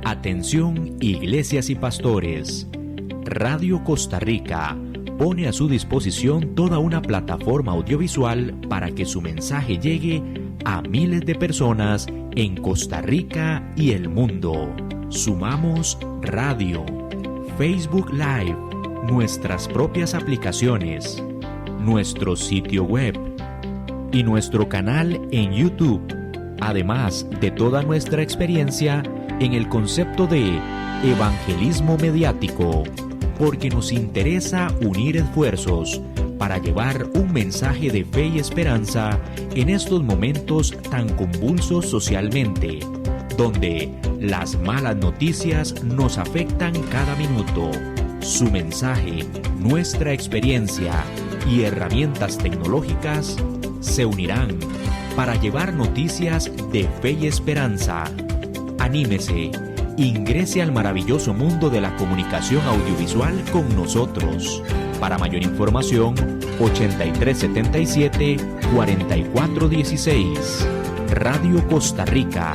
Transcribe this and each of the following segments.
Atención, iglesias y pastores. Radio Costa Rica pone a su disposición toda una plataforma audiovisual para que su mensaje llegue a miles de personas en Costa Rica y el mundo. Sumamos radio, Facebook Live, nuestras propias aplicaciones, nuestro sitio web y nuestro canal en YouTube, además de toda nuestra experiencia en el concepto de evangelismo mediático, porque nos interesa unir esfuerzos para llevar un mensaje de fe y esperanza en estos momentos tan convulsos socialmente, donde las malas noticias nos afectan cada minuto. Su mensaje, nuestra experiencia y herramientas tecnológicas se unirán para llevar noticias de fe y esperanza. Anímese, ingrese al maravilloso mundo de la comunicación audiovisual con nosotros. Para mayor información, 8377-4416. Radio Costa Rica.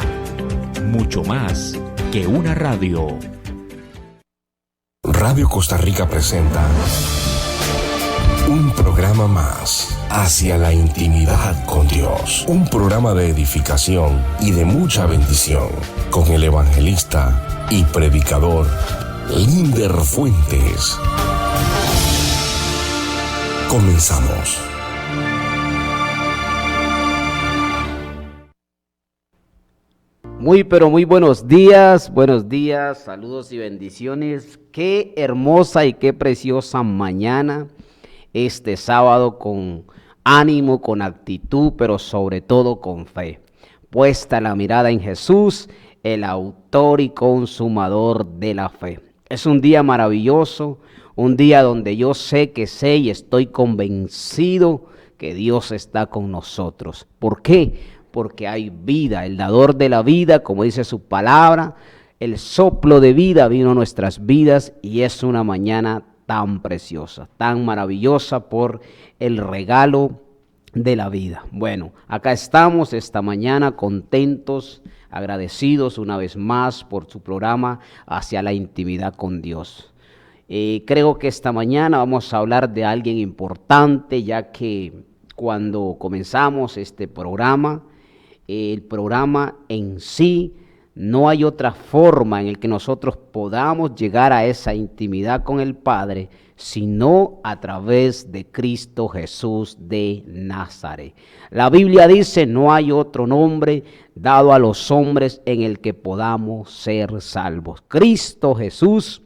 Mucho más que una radio. Radio Costa Rica presenta un programa más hacia la intimidad con Dios. Un programa de edificación y de mucha bendición con el evangelista y predicador Linder Fuentes. Comenzamos. Pero muy buenos días, saludos y bendiciones. Qué hermosa y qué preciosa mañana este sábado, con ánimo, con actitud, pero sobre todo con fe. Puesta la mirada en Jesús, el autor y consumador de la fe. Es un día maravilloso, un día donde yo sé y estoy convencido que Dios está con nosotros. ¿Por qué? Porque hay vida, el dador de la vida, como dice su palabra, el soplo de vida vino a nuestras vidas y es una mañana tan preciosa, tan maravillosa por el regalo de la vida. Bueno, acá estamos esta mañana contentos, agradecidos una vez más por su programa Hacia la Intimidad con Dios. Creo que esta mañana vamos a hablar de alguien importante, ya que cuando comenzamos este programa, el programa en sí, no hay otra forma en la que nosotros podamos llegar a esa intimidad con el Padre, sino a través de Cristo Jesús de Nazaret. La Biblia dice, no hay otro nombre dado a los hombres en el que podamos ser salvos. Cristo Jesús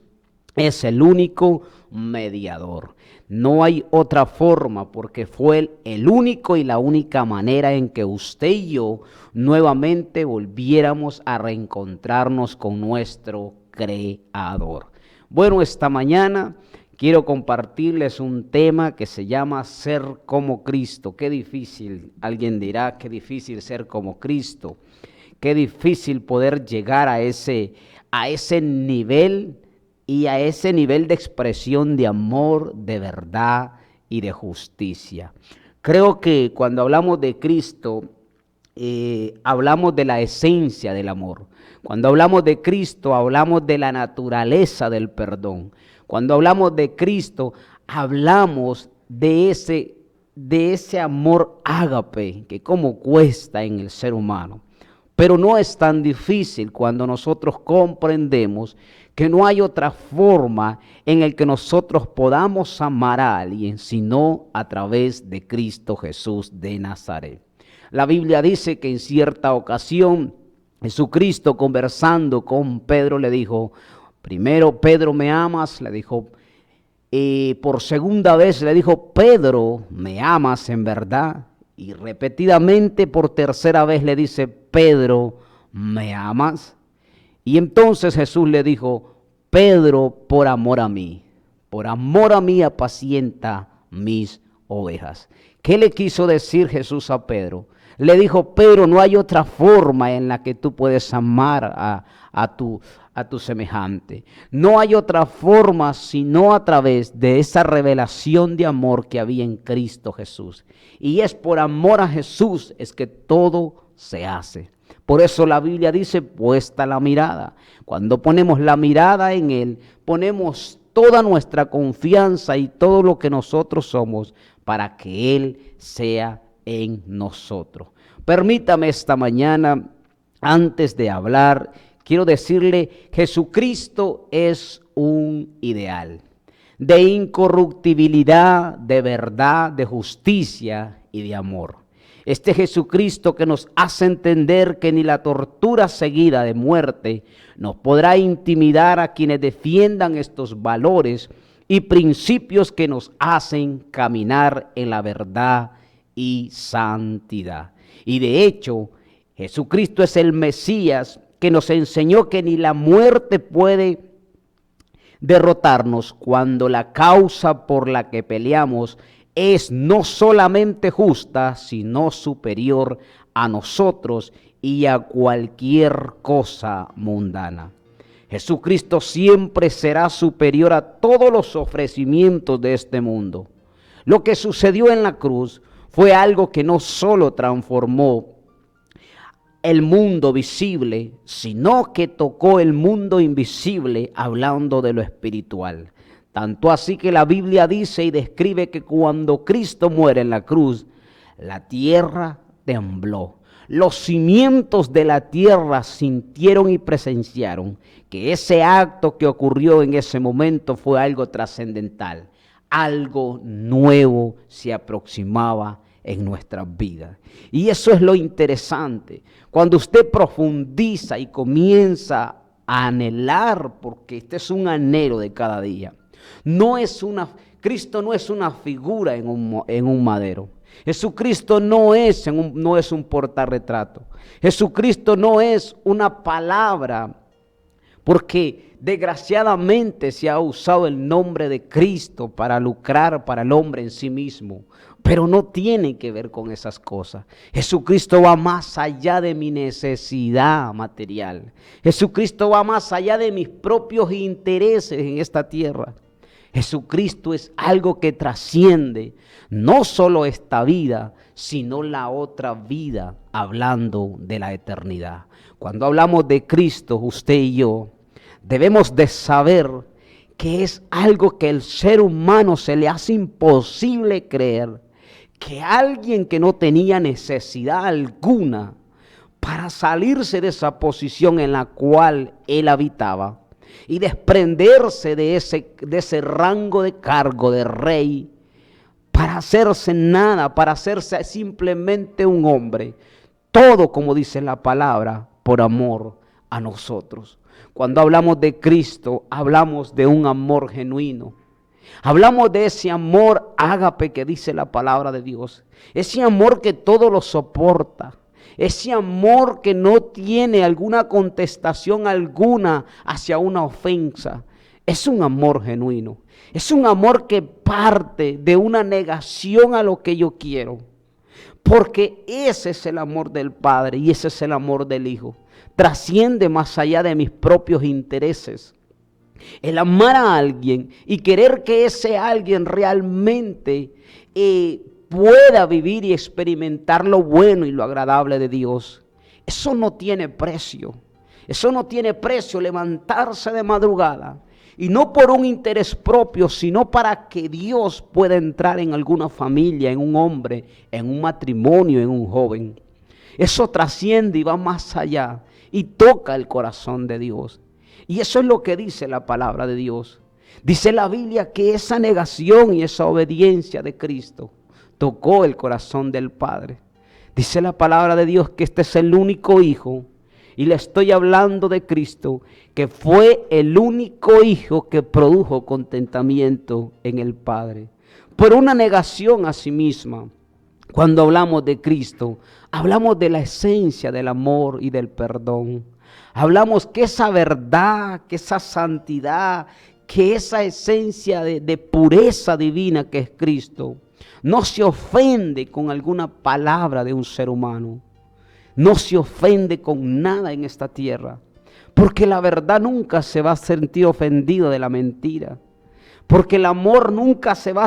es el único mediador. No hay otra forma, porque fue el único y la única manera en que usted y yo nuevamente volviéramos a reencontrarnos con nuestro Creador. Bueno, esta mañana quiero compartirles un tema que se llama ser como Cristo. Qué difícil, alguien dirá, qué difícil ser como Cristo. Qué difícil poder llegar a ese nivel y a ese nivel de expresión de amor, de verdad y de justicia. Creo que cuando hablamos de Cristo, hablamos de la esencia del amor. Cuando hablamos de Cristo, hablamos de la naturaleza del perdón. Cuando hablamos de Cristo, hablamos de ese amor ágape que como cuesta en el ser humano. Pero no es tan difícil cuando nosotros comprendemos que no hay otra forma en el que nosotros podamos amar a alguien sino a través de Cristo Jesús de Nazaret. La Biblia dice que en cierta ocasión Jesucristo, conversando con Pedro, le dijo: primero, Pedro, ¿me amas? Le dijo. Por segunda vez le dijo: Pedro, ¿me amas en verdad? Y repetidamente por tercera vez le dice: Pedro, ¿me amas? Y entonces Jesús le dijo: Pedro, por amor a mí apacienta mis ovejas. ¿Qué le quiso decir Jesús a Pedro? Le dijo: Pedro, no hay otra forma en la que tú puedes amar a tu semejante. No hay otra forma sino a través de esa revelación de amor que había en Cristo Jesús. Y es por amor a Jesús es que todo se hace. Por eso la Biblia dice, puesta la mirada. Cuando ponemos la mirada en Él, ponemos toda nuestra confianza y todo lo que nosotros somos para que Él sea en nosotros. Permítame esta mañana, antes de hablar, quiero decirle, Jesucristo es un ideal de incorruptibilidad, de verdad, de justicia y de amor. Este Jesucristo que nos hace entender que ni la tortura seguida de muerte nos podrá intimidar a quienes defiendan estos valores y principios que nos hacen caminar en la verdad y santidad. Y de hecho, Jesucristo es el Mesías que nos enseñó que ni la muerte puede derrotarnos cuando la causa por la que peleamos es no solamente justa, sino superior a nosotros y a cualquier cosa mundana. Jesucristo siempre será superior a todos los ofrecimientos de este mundo. Lo que sucedió en la cruz fue algo que no solo transformó el mundo visible, sino que tocó el mundo invisible, hablando de lo espiritual. Tanto así que la Biblia dice y describe que cuando Cristo muere en la cruz, la tierra tembló. Los cimientos de la tierra sintieron y presenciaron que ese acto que ocurrió en ese momento fue algo trascendental. Algo nuevo se aproximaba en nuestras vidas. Y eso es lo interesante. Cuando usted profundiza y comienza a anhelar, porque este es un anhelo de cada día. Cristo no es una figura en un madero. Jesucristo no es un portarretrato. Jesucristo no es una palabra, porque desgraciadamente se ha usado el nombre de Cristo para lucrar para el hombre en sí mismo, pero no tiene que ver con esas cosas. Jesucristo va más allá de mi necesidad material. Jesucristo va más allá de mis propios intereses en esta tierra. Jesucristo es algo que trasciende no solo esta vida, sino la otra vida, hablando de la eternidad. Cuando hablamos de Cristo, usted y yo, debemos de saber que es algo que el ser humano se le hace imposible creer, que alguien que no tenía necesidad alguna para salirse de esa posición en la cual él habitaba y desprenderse de ese rango de cargo de rey, para hacerse nada, para hacerse simplemente un hombre, todo, como dice la palabra, por amor a nosotros. Cuando hablamos de Cristo, hablamos de un amor genuino. Hablamos de ese amor ágape que dice la palabra de Dios. Ese amor que todo lo soporta. Ese amor que no tiene alguna contestación alguna hacia una ofensa. Es un amor genuino. Es un amor que parte de una negación a lo que yo quiero. Porque ese es el amor del Padre y ese es el amor del Hijo. Trasciende más allá de mis propios intereses. El amar a alguien y querer que ese alguien realmente pueda vivir y experimentar lo bueno y lo agradable de Dios. Eso no tiene precio. Eso no tiene precio, levantarse de madrugada. Y no por un interés propio, sino para que Dios pueda entrar en alguna familia, en un hombre, en un matrimonio, en un joven. Eso trasciende y va más allá y toca el corazón de Dios. Y eso es lo que dice la palabra de Dios. Dice la Biblia que esa negación y esa obediencia de Cristo tocó el corazón del Padre. Dice la palabra de Dios que este es el único Hijo. Y le estoy hablando de Cristo, que fue el único Hijo que produjo contentamiento en el Padre. Por una negación a sí misma. Cuando hablamos de Cristo, hablamos de la esencia del amor y del perdón. Hablamos que esa verdad, que esa santidad, que esa esencia de pureza divina que es Cristo, no se ofende con alguna palabra de un ser humano. No se ofende con nada en esta tierra, porque la verdad nunca se va a sentir ofendida de la mentira, porque el amor nunca se va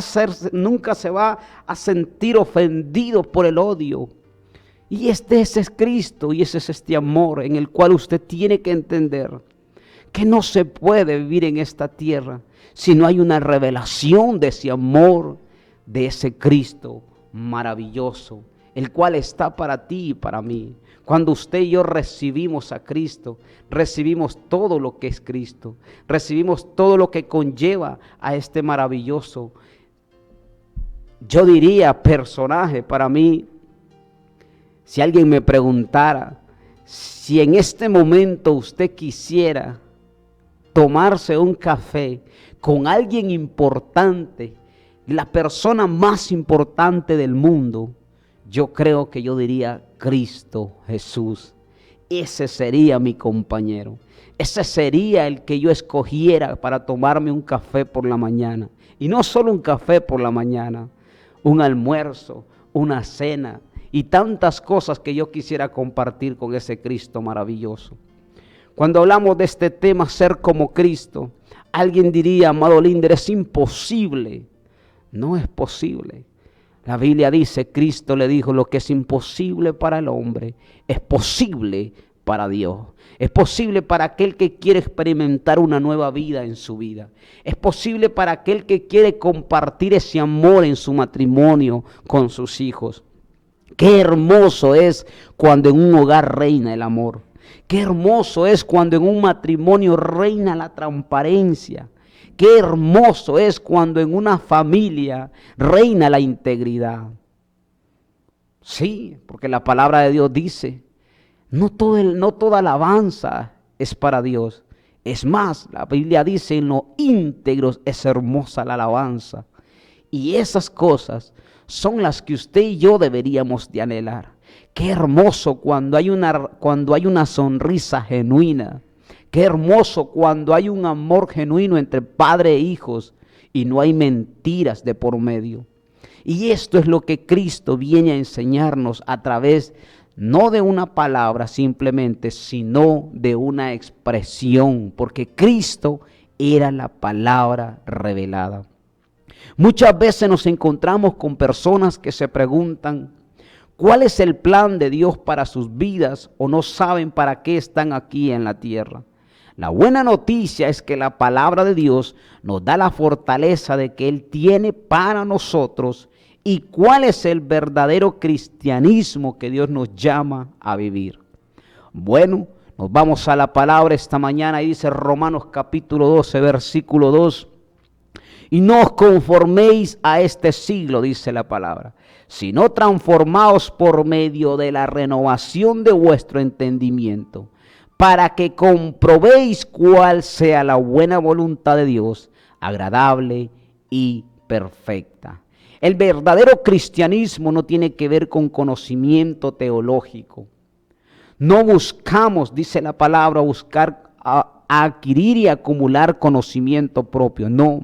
a sentir ofendido por el odio. Y este es Cristo y ese es este amor en el cual usted tiene que entender que no se puede vivir en esta tierra si no hay una revelación de ese amor, de ese Cristo maravilloso, el cual está para ti y para mí. Cuando usted y yo recibimos a Cristo, recibimos todo lo que es Cristo, recibimos todo lo que conlleva a este maravilloso, yo diría, personaje. Para mí, si alguien me preguntara si en este momento usted quisiera tomarse un café con alguien importante, la persona más importante del mundo, yo creo que yo diría Cristo Jesús. Ese sería mi compañero. Ese sería el que yo escogiera para tomarme un café por la mañana. Y no solo un café por la mañana, un almuerzo, una cena y tantas cosas que yo quisiera compartir con ese Cristo maravilloso. Cuando hablamos de este tema, ser como Cristo, alguien diría, amado Linder, es imposible. No es posible. La Biblia dice, Cristo le dijo, lo que es imposible para el hombre, es posible para Dios. Es posible para aquel que quiere experimentar una nueva vida en su vida. Es posible para aquel que quiere compartir ese amor en su matrimonio con sus hijos. Qué hermoso es cuando en un hogar reina el amor. Qué hermoso es cuando en un matrimonio reina la transparencia. Qué hermoso es cuando en una familia reina la integridad. Sí, porque la palabra de Dios dice, no toda alabanza es para Dios. Es más, la Biblia dice, en lo íntegro es hermosa la alabanza. Y esas cosas son las que usted y yo deberíamos de anhelar. Qué hermoso cuando hay una sonrisa genuina. Qué hermoso cuando hay un amor genuino entre padre e hijos y no hay mentiras de por medio. Y esto es lo que Cristo viene a enseñarnos a través no de una palabra simplemente, sino de una expresión, porque Cristo era la palabra revelada. Muchas veces nos encontramos con personas que se preguntan, ¿cuál es el plan de Dios para sus vidas? O no saben para qué están aquí en la tierra. La buena noticia es que la palabra de Dios nos da la fortaleza de que Él tiene para nosotros y cuál es el verdadero cristianismo que Dios nos llama a vivir. Bueno, nos vamos a la palabra esta mañana y dice Romanos capítulo 12, versículo 2. Y no os conforméis a este siglo, dice la palabra, sino transformaos por medio de la renovación de vuestro entendimiento, para que comprobéis cuál sea la buena voluntad de Dios, agradable y perfecta. El verdadero cristianismo no tiene que ver con conocimiento teológico. No buscamos, dice la palabra, buscar adquirir y acumular conocimiento propio. No.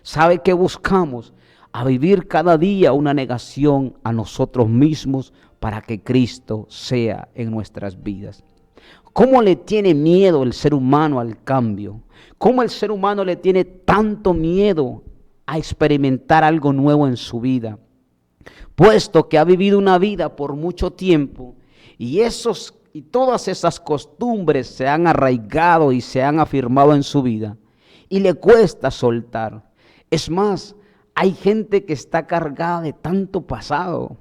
¿Sabe qué buscamos? A vivir cada día una negación a nosotros mismos para que Cristo sea en nuestras vidas. ¿Cómo le tiene miedo el ser humano al cambio? ¿Cómo el ser humano le tiene tanto miedo a experimentar algo nuevo en su vida? Puesto que ha vivido una vida por mucho tiempo y todas esas costumbres se han arraigado y se han afirmado en su vida y le cuesta soltar. Es más, hay gente que está cargada de tanto pasado,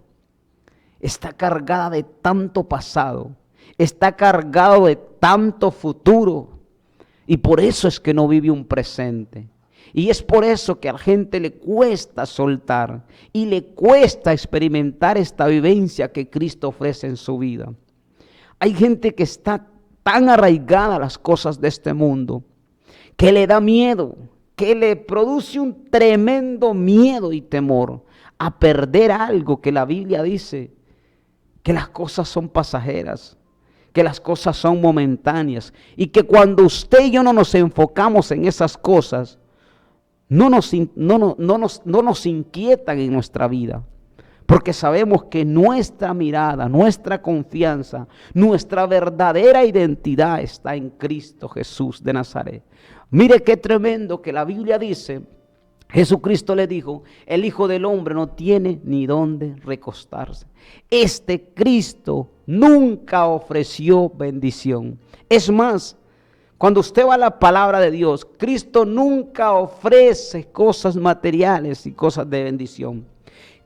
está cargada de tanto pasado, está cargado de tanto futuro y por eso es que no vive un presente. Y es por eso que a la gente le cuesta soltar y le cuesta experimentar esta vivencia que Cristo ofrece en su vida. Hay gente que está tan arraigada a las cosas de este mundo que le da miedo, que le produce un tremendo miedo y temor a perder algo que la Biblia dice, que las cosas son pasajeras, que las cosas son momentáneas y que cuando usted y yo no nos enfocamos en esas cosas, no nos inquietan en nuestra vida, porque sabemos que nuestra mirada, nuestra confianza, nuestra verdadera identidad está en Cristo Jesús de Nazaret. Mire qué tremendo que la Biblia dice Jesucristo le dijo, el Hijo del Hombre no tiene ni dónde recostarse. Este Cristo nunca ofreció bendición. Es más, cuando usted va a la palabra de Dios, Cristo nunca ofrece cosas materiales y cosas de bendición.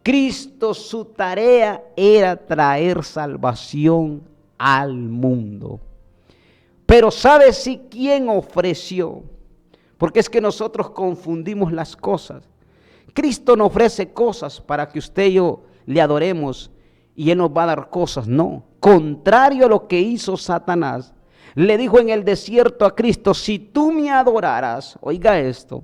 Cristo, su tarea era traer salvación al mundo. Pero ¿sabe si quién ofreció? Porque es que nosotros confundimos las cosas. Cristo no ofrece cosas para que usted y yo le adoremos y Él nos va a dar cosas. No, contrario a lo que hizo Satanás, le dijo en el desierto a Cristo, si tú me adoraras, oiga esto,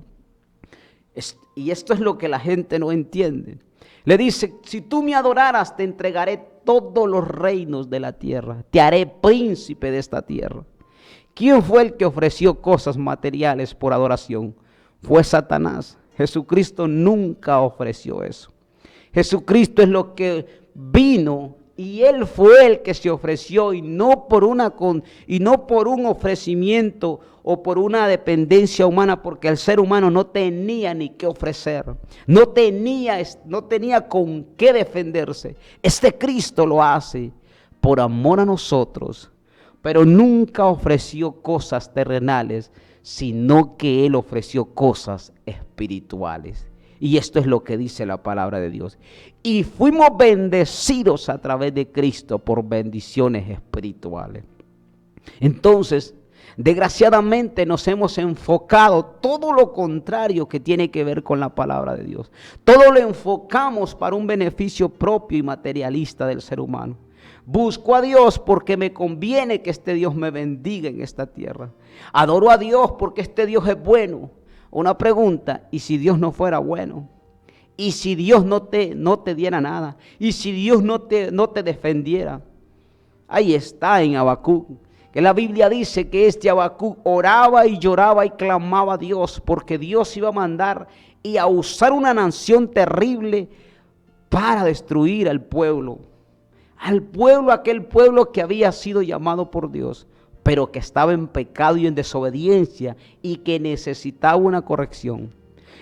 y esto es lo que la gente no entiende. Le dice, si tú me adoraras, te entregaré todos los reinos de la tierra, te haré príncipe de esta tierra. ¿Quién fue el que ofreció cosas materiales por adoración? Fue Satanás. Jesucristo nunca ofreció eso. Jesucristo es lo que vino y Él fue el que se ofreció y no por un ofrecimiento o por una dependencia humana, porque el ser humano no tenía ni qué ofrecer, no tenía con qué defenderse. Este Cristo lo hace por amor a nosotros, pero nunca ofreció cosas terrenales, sino que Él ofreció cosas espirituales. Y esto es lo que dice la palabra de Dios. Y fuimos bendecidos a través de Cristo por bendiciones espirituales. Entonces, desgraciadamente nos hemos enfocado todo lo contrario que tiene que ver con la palabra de Dios. Todo lo enfocamos para un beneficio propio y materialista del ser humano. Busco a Dios porque me conviene que este Dios me bendiga en esta tierra. Adoro a Dios porque este Dios es bueno. Una pregunta, ¿y si Dios no fuera bueno? ¿Y si Dios no te diera nada? ¿Y si Dios no te defendiera? Ahí está en Habacuc, que la Biblia dice que este Habacuc oraba y lloraba y clamaba a Dios porque Dios iba a mandar y a usar una nación terrible para destruir al pueblo. Aquel pueblo que había sido llamado por Dios, pero que estaba en pecado y en desobediencia y que necesitaba una corrección.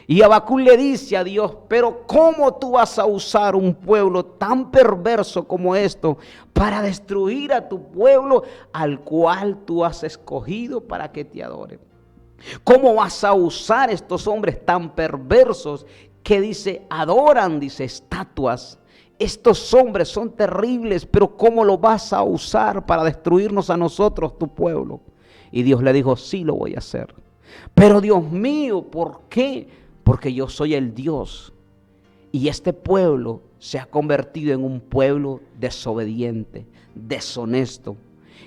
Y Habacuc le dice a Dios, pero ¿cómo tú vas a usar un pueblo tan perverso como esto para destruir a tu pueblo al cual tú has escogido para que te adore? ¿Cómo vas a usar estos hombres tan perversos que adoran estatuas? Estos hombres son terribles, pero ¿cómo lo vas a usar para destruirnos a nosotros, tu pueblo? Y Dios le dijo, sí lo voy a hacer. Pero Dios mío, ¿por qué? Porque yo soy el Dios. Y este pueblo se ha convertido en un pueblo desobediente, deshonesto,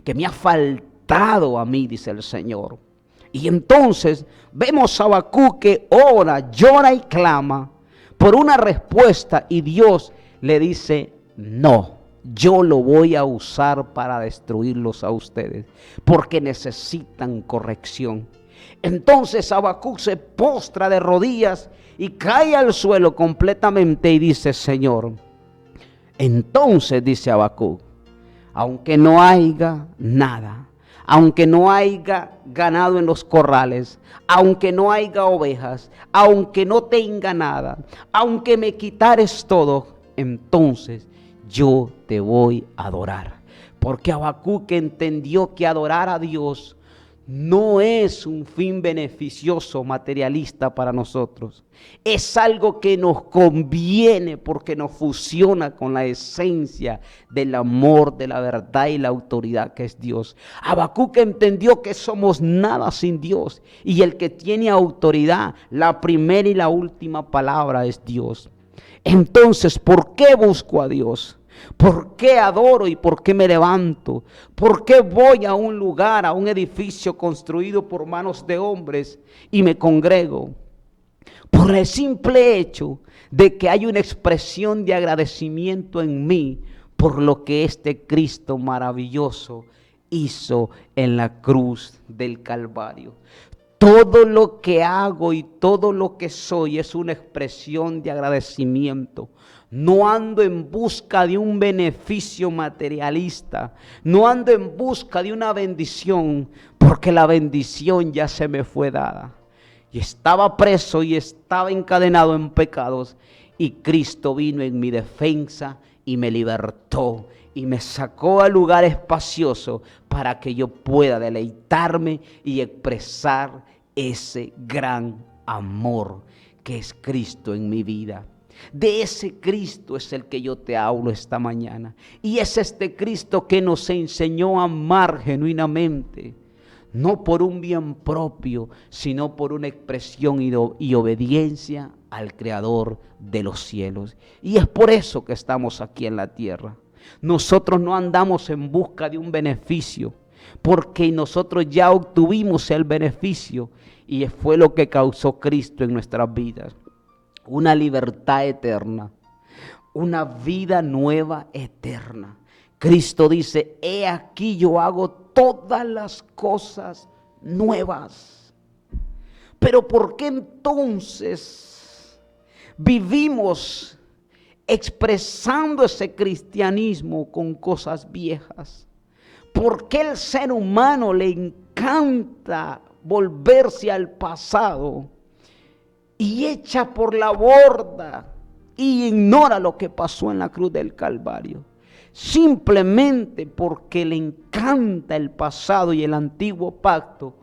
que me ha faltado a mí, dice el Señor. Y entonces vemos a Habacuc que ora, llora y clama por una respuesta y Dios le dice, no, yo lo voy a usar para destruirlos a ustedes, porque necesitan corrección. Entonces Habacuc se postra de rodillas y cae al suelo completamente y dice, Señor, entonces dice Habacuc, aunque no haya nada, aunque no haya ganado en los corrales, aunque no haya ovejas, aunque no tenga nada, aunque me quitares todo, entonces yo te voy a adorar. Porque Habacuc entendió que adorar a Dios no es un fin beneficioso materialista para nosotros. Es algo que nos conviene porque nos fusiona con la esencia del amor, de la verdad y la autoridad que es Dios. Habacuc entendió que somos nada sin Dios y el que tiene autoridad, la primera y la última palabra es Dios. Entonces, ¿por qué busco a Dios? ¿Por qué adoro y por qué me levanto? ¿Por qué voy a un lugar, a un edificio construido por manos de hombres y me congrego? Por el simple hecho de que hay una expresión de agradecimiento en mí por lo que este Cristo maravilloso hizo en la cruz del Calvario. Todo lo que hago y todo lo que soy es una expresión de agradecimiento. No ando en busca de un beneficio materialista. No ando en busca de una bendición, porque la bendición ya se me fue dada. y estaba preso y estaba encadenado en pecados, y Cristo vino en mi defensa y me libertó y me sacó al lugar espacioso para que yo pueda deleitarme y expresar ese gran amor que es Cristo en mi vida. De ese Cristo es el que yo te hablo esta mañana. Y es este Cristo que nos enseñó a amar genuinamente, no por un bien propio, sino por una expresión y obediencia al Creador de los cielos. Y es por eso que estamos aquí en la tierra. Nosotros no andamos en busca de un beneficio, porque nosotros ya obtuvimos el beneficio y fue lo que causó Cristo en nuestras vidas. Una libertad eterna, una vida nueva eterna. Cristo dice, he aquí yo hago todas las cosas nuevas. Pero ¿por qué entonces vivimos expresando ese cristianismo con cosas viejas? ¿Por qué el ser humano le encanta volverse al pasado y echa por la borda y ignora lo que pasó en la cruz del Calvario? Simplemente porque le encanta el pasado y el antiguo pacto,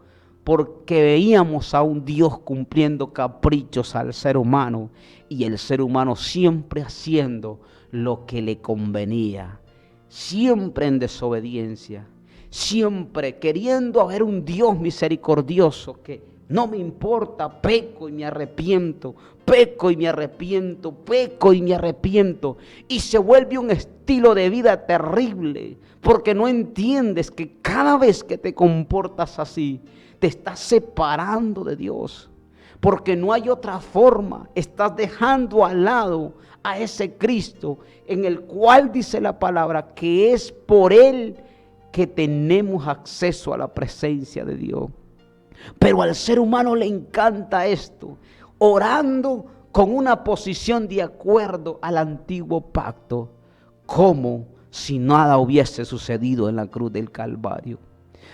porque veíamos a un Dios cumpliendo caprichos al ser humano y el ser humano siempre haciendo lo que le convenía, siempre en desobediencia, siempre queriendo ver un Dios misericordioso que no me importa, peco y me arrepiento, peco y me arrepiento, peco y me arrepiento. Y se vuelve un estilo de vida terrible, porque no entiendes que cada vez que te comportas así, te estás separando de Dios. Porque no hay otra forma, estás dejando al lado a ese Cristo en el cual dice la palabra que es por Él que tenemos acceso a la presencia de Dios. Pero al ser humano le encanta esto, orando con una posición de acuerdo al antiguo pacto, como si nada hubiese sucedido en la cruz del Calvario.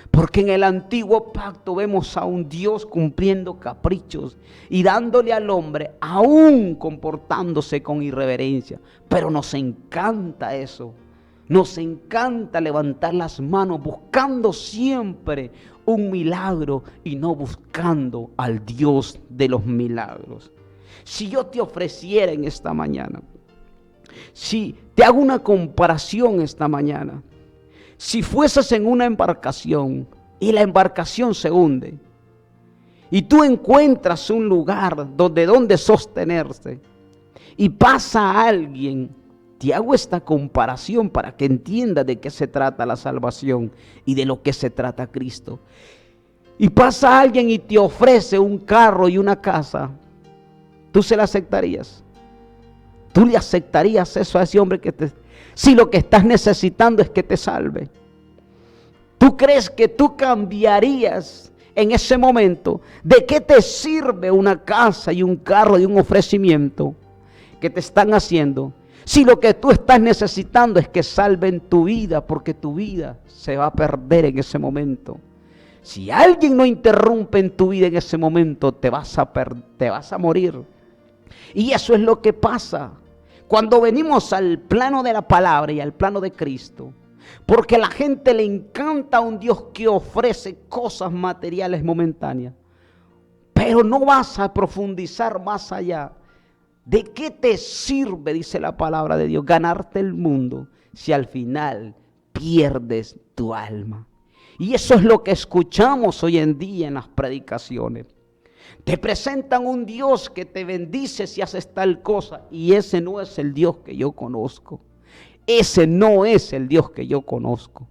Porque en el antiguo pacto vemos a un Dios cumpliendo caprichos y dándole al hombre, aún comportándose con irreverencia. Pero nos encanta eso. Nos encanta levantar las manos buscando siempre un milagro y no buscando al Dios de los milagros. Si yo te ofreciera en esta mañana, si te hago una comparación esta mañana, si fueses en una embarcación y la embarcación se hunde y tú encuentras un lugar donde sostenerse y pasa alguien, te hago esta comparación para que entiendas de qué se trata la salvación y de lo que se trata Cristo. Y pasa alguien y te ofrece un carro y una casa, ¿tú se la aceptarías? ¿Tú le aceptarías eso a ese hombre si lo que estás necesitando es que te salve? ¿Tú crees que tú cambiarías en ese momento? ¿De qué te sirve una casa y un carro y un ofrecimiento que te están haciendo? Si lo que tú estás necesitando es que salven tu vida, porque tu vida se va a perder en ese momento. Si alguien no interrumpe en tu vida en ese momento, te vas a morir. Y eso es lo que pasa cuando venimos al plano de la palabra y al plano de Cristo. Porque a la gente le encanta a un Dios que ofrece cosas materiales momentáneas. Pero no vas a profundizar más allá. ¿De qué te sirve, dice la palabra de Dios, ganarte el mundo si al final pierdes tu alma? Y eso es lo que escuchamos hoy en día en las predicaciones. Te presentan un Dios que te bendice si haces tal cosa, y ese no es el Dios que yo conozco. Ese no es el Dios que yo conozco.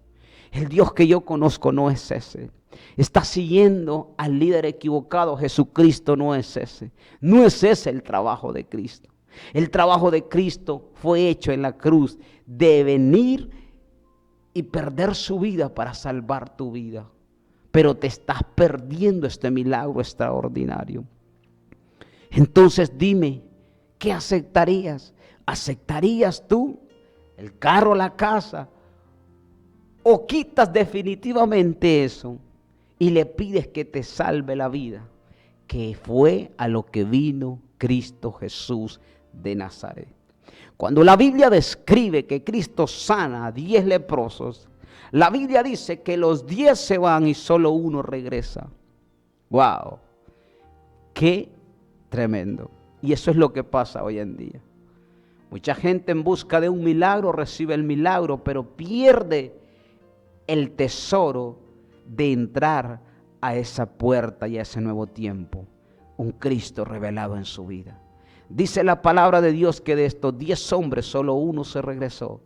El Dios que yo conozco no es ese. Está siguiendo al líder equivocado. Jesucristo no es ese. No es ese el trabajo de Cristo. El trabajo de Cristo fue hecho en la cruz, de venir y perder su vida para salvar tu vida. Pero te estás perdiendo este milagro extraordinario. Entonces dime, ¿qué aceptarías? ¿Aceptarías tú el carro, la casa? ¿O quitas definitivamente eso y le pides que te salve la vida? que fue a lo que vino Cristo Jesús de Nazaret. Cuando la Biblia describe que Cristo sana a 10 leprosos, la Biblia dice que los 10 se van y solo uno regresa. ¡Wow! ¡Qué tremendo! Y eso es lo que pasa hoy en día. Mucha gente en busca de un milagro recibe el milagro, pero pierde el tesoro de entrar a esa puerta y a ese nuevo tiempo. Un Cristo revelado en su vida. Dice la palabra de Dios que de estos 10 hombres solo uno se regresó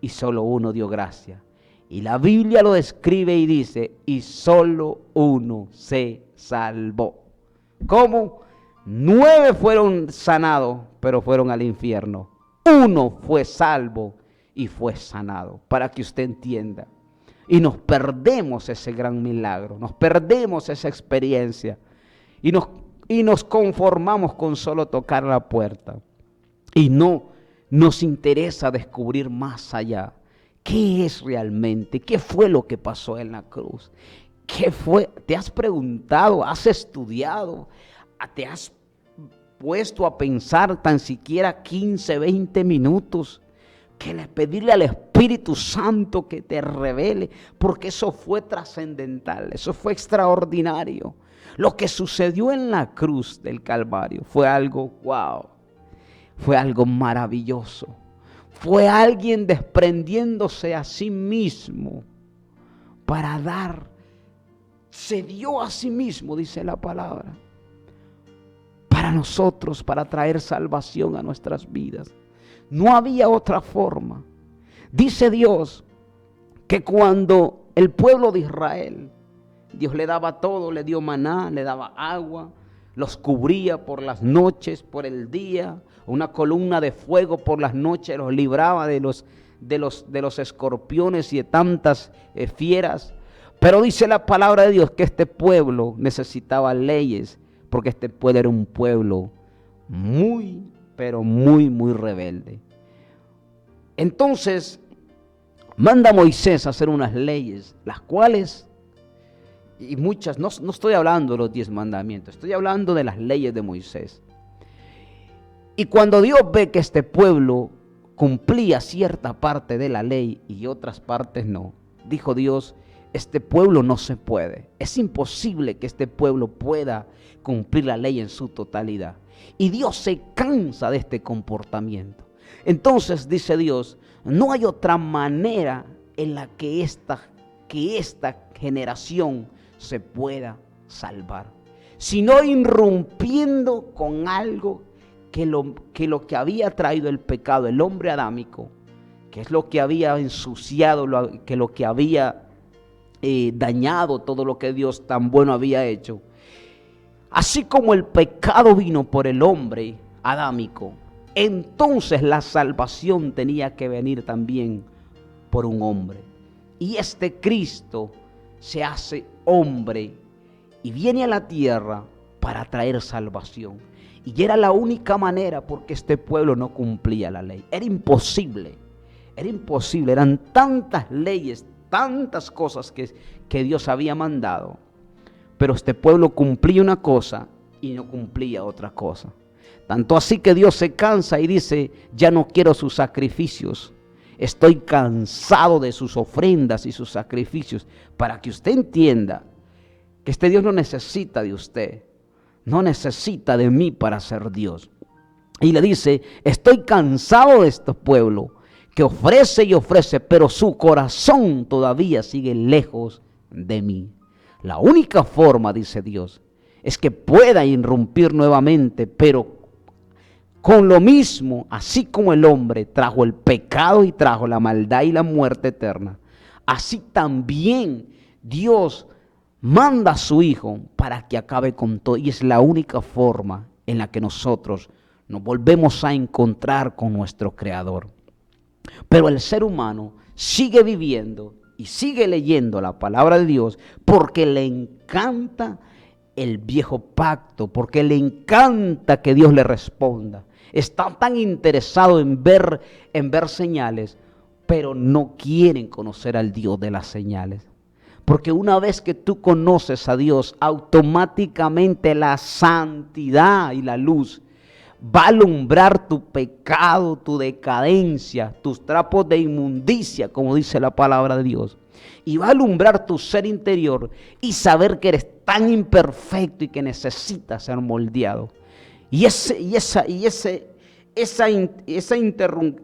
y solo uno dio gracia. Y la Biblia lo describe y dice, y solo uno se salvó. ¿Cómo? 9 fueron sanados, pero fueron al infierno. Uno fue salvo y fue sanado, para que usted entienda. Y nos perdemos ese gran milagro, nos perdemos esa experiencia y nos conformamos con solo tocar la puerta. Y no nos interesa descubrir más allá. ¿Qué es realmente? ¿Qué fue lo que pasó en la cruz? ¿Qué fue? ¿Te has preguntado? ¿Has estudiado? ¿Te has puesto a pensar tan siquiera 15, 20 minutos? Pedirle al Espíritu Santo que te revele, porque eso fue trascendental, eso fue extraordinario. Lo que sucedió en la cruz del Calvario fue algo wow, fue algo maravilloso. Fue alguien desprendiéndose a sí mismo para dar, se dio a sí mismo, dice la palabra, para nosotros, para traer salvación a nuestras vidas. No había otra forma. Dice Dios que cuando el pueblo de Israel, Dios le daba todo, le dio maná, le daba agua, los cubría por las noches, por el día, una columna de fuego por las noches los libraba de los escorpiones y de tantas fieras. Pero dice la palabra de Dios que este pueblo necesitaba leyes, porque este pueblo era un pueblo muy, pero muy, muy rebelde. Entonces manda a Moisés a hacer unas leyes, las cuales, y muchas, no estoy hablando de los 10 mandamientos, estoy hablando de las leyes de Moisés. Y cuando Dios ve que este pueblo cumplía cierta parte de la ley y otras partes no, dijo Dios, este pueblo no se puede, es imposible que este pueblo pueda cumplir la ley en su totalidad. Y Dios se cansa de este comportamiento. Entonces dice Dios, no hay otra manera en la que esta generación se pueda salvar, sino irrumpiendo con algo que lo que había traído el pecado, el hombre adámico, que es lo que había ensuciado, lo que había dañado todo lo que Dios tan bueno había hecho. Así como el pecado vino por el hombre adámico, entonces la salvación tenía que venir también por un hombre. Y este Cristo se hace hombre y viene a la tierra para traer salvación. Y era la única manera, porque este pueblo no cumplía la ley. Era imposible, eran tantas leyes, tantas cosas que Dios había mandado. Pero este pueblo cumplía una cosa y no cumplía otra cosa. Tanto así que Dios se cansa y dice, ya no quiero sus sacrificios. Estoy cansado de sus ofrendas y sus sacrificios. Para que usted entienda que este Dios no necesita de usted. No necesita de mí para ser Dios. Y le dice, estoy cansado de este pueblo que ofrece y ofrece, pero su corazón todavía sigue lejos de mí. La única forma, dice Dios, es que pueda irrumpir nuevamente, pero con lo mismo, así como el hombre trajo el pecado y trajo la maldad y la muerte eterna, así también Dios manda a su Hijo para que acabe con todo. Y es la única forma en la que nosotros nos volvemos a encontrar con nuestro Creador. Pero el ser humano sigue viviendo y sigue leyendo la palabra de Dios porque le encanta el viejo pacto, porque le encanta que Dios le responda. Está tan interesado en ver señales, pero no quieren conocer al Dios de las señales. Porque una vez que tú conoces a Dios, automáticamente la santidad y la luz va a alumbrar tu pecado, tu decadencia, tus trapos de inmundicia, como dice la palabra de Dios. Y va a alumbrar tu ser interior y saber que eres tan imperfecto y que necesitas ser moldeado. Y esa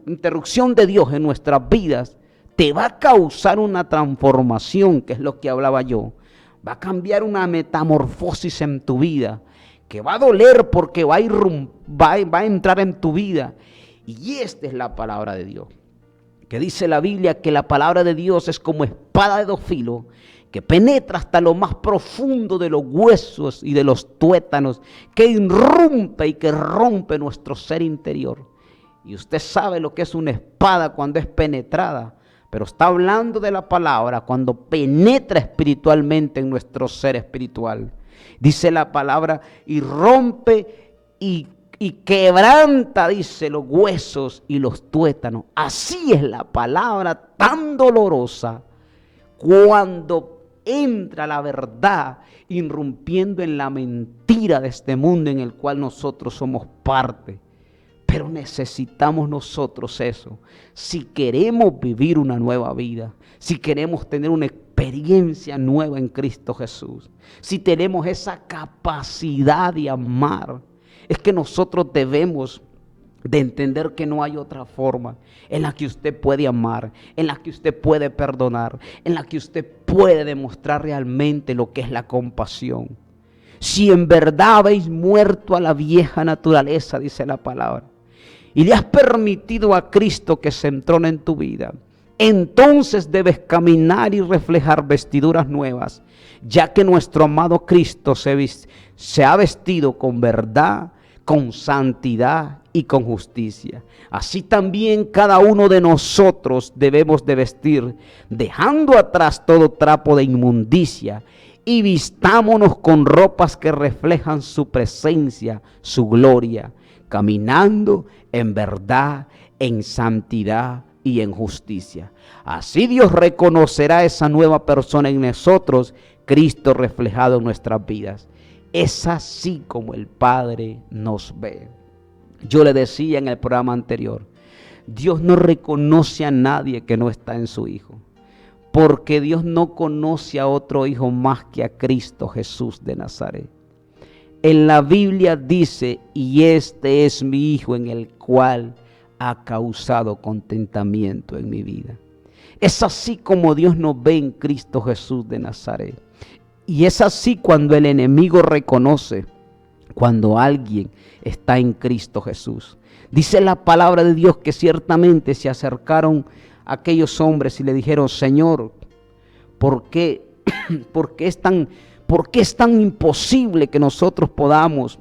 interrupción de Dios en nuestras vidas te va a causar una transformación, que es lo que hablaba yo. Va a cambiar una metamorfosis en tu vida, que va a doler porque va a entrar en tu vida. Y esta es la palabra de Dios, que dice la Biblia que la palabra de Dios es como espada de dos filos, que penetra hasta lo más profundo de los huesos y de los tuétanos, que irrumpe y que rompe nuestro ser interior. Y usted sabe lo que es una espada cuando es penetrada, pero está hablando de la palabra cuando penetra espiritualmente en nuestro ser espiritual. Dice la palabra, y rompe y quebranta, dice, los huesos y los tuétanos. Así es la palabra tan dolorosa cuando entra la verdad, irrumpiendo en la mentira de este mundo en el cual nosotros somos parte. Pero necesitamos nosotros eso. Si queremos vivir una nueva vida, si queremos tener una experiencia nueva en Cristo Jesús, si tenemos esa capacidad de amar, es que nosotros debemos de entender que no hay otra forma en la que usted puede amar, en la que usted puede perdonar, en la que usted puede demostrar realmente lo que es la compasión. Si en verdad habéis muerto a la vieja naturaleza, dice la palabra, y le has permitido a Cristo que se entrone en tu vida, entonces debes caminar y reflejar vestiduras nuevas, ya que nuestro amado Cristo se ha vestido con verdad, con santidad y con justicia. Así también cada uno de nosotros debemos de vestir, dejando atrás todo trapo de inmundicia, y vistámonos con ropas que reflejan su presencia, su gloria, caminando en verdad, en santidad y en justicia. Así Dios reconocerá esa nueva persona en nosotros, Cristo reflejado en nuestras vidas. Es así como el Padre nos ve. Yo le decía en el programa anterior, Dios no reconoce a nadie que no está en su Hijo, porque Dios no conoce a otro Hijo más que a Cristo Jesús de Nazaret. En la Biblia dice, y este es mi Hijo en el cual ha causado contentamiento en mi vida. Es así como Dios nos ve en Cristo Jesús de Nazaret. Y es así cuando el enemigo reconoce cuando alguien está en Cristo Jesús. Dice la palabra de Dios que ciertamente se acercaron aquellos hombres y le dijeron, Señor, ¿por qué es tan imposible que nosotros podamos?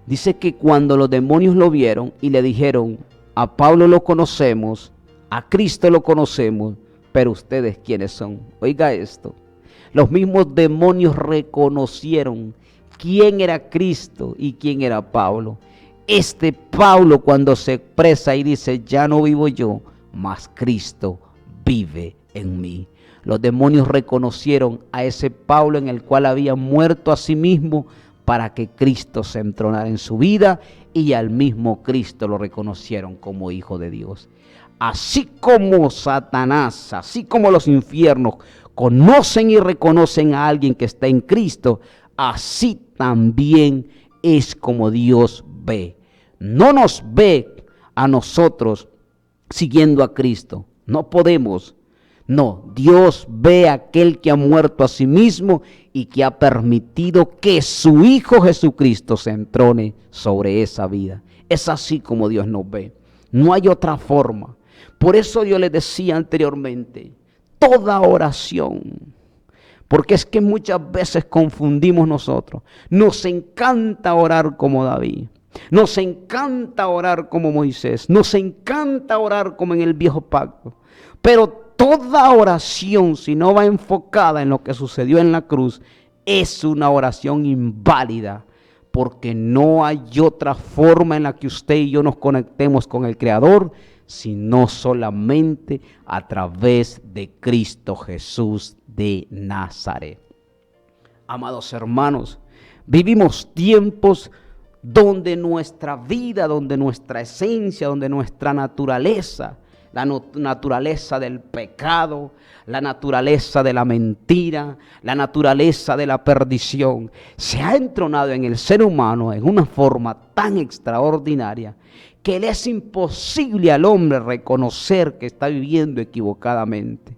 Dice que cuando los demonios lo vieron y le dijeron, a Pablo lo conocemos, a Cristo lo conocemos, pero ustedes ¿quiénes son? Oiga esto, los mismos demonios reconocieron quién era Cristo y quién era Pablo. Este Pablo cuando se expresa y dice, ya no vivo yo, mas Cristo vive en mí. Los demonios reconocieron a ese Pablo en el cual había muerto a sí mismo para que Cristo se entronara en su vida, y al mismo Cristo lo reconocieron como Hijo de Dios. Así como Satanás, así como los infiernos conocen y reconocen a alguien que está en Cristo, así también es como Dios ve. No nos ve a nosotros siguiendo a Cristo. No podemos. No, Dios ve a aquel que ha muerto a sí mismo y que ha permitido que su Hijo Jesucristo se entrone sobre esa vida. Es así como Dios nos ve. No hay otra forma. Por eso yo les decía anteriormente, toda oración, porque es que muchas veces confundimos nosotros. Nos encanta orar como David. Nos encanta orar como Moisés. Nos encanta orar como en el viejo pacto. Pero toda oración, si no va enfocada en lo que sucedió en la cruz, es una oración inválida, porque no hay otra forma en la que usted y yo nos conectemos con el Creador, sino solamente a través de Cristo Jesús de Nazaret. Amados hermanos, vivimos tiempos donde nuestra vida, donde nuestra esencia, donde nuestra naturaleza, la naturaleza del pecado, la naturaleza de la mentira, la naturaleza de la perdición, se ha entronado en el ser humano en una forma tan extraordinaria que le es imposible al hombre reconocer que está viviendo equivocadamente.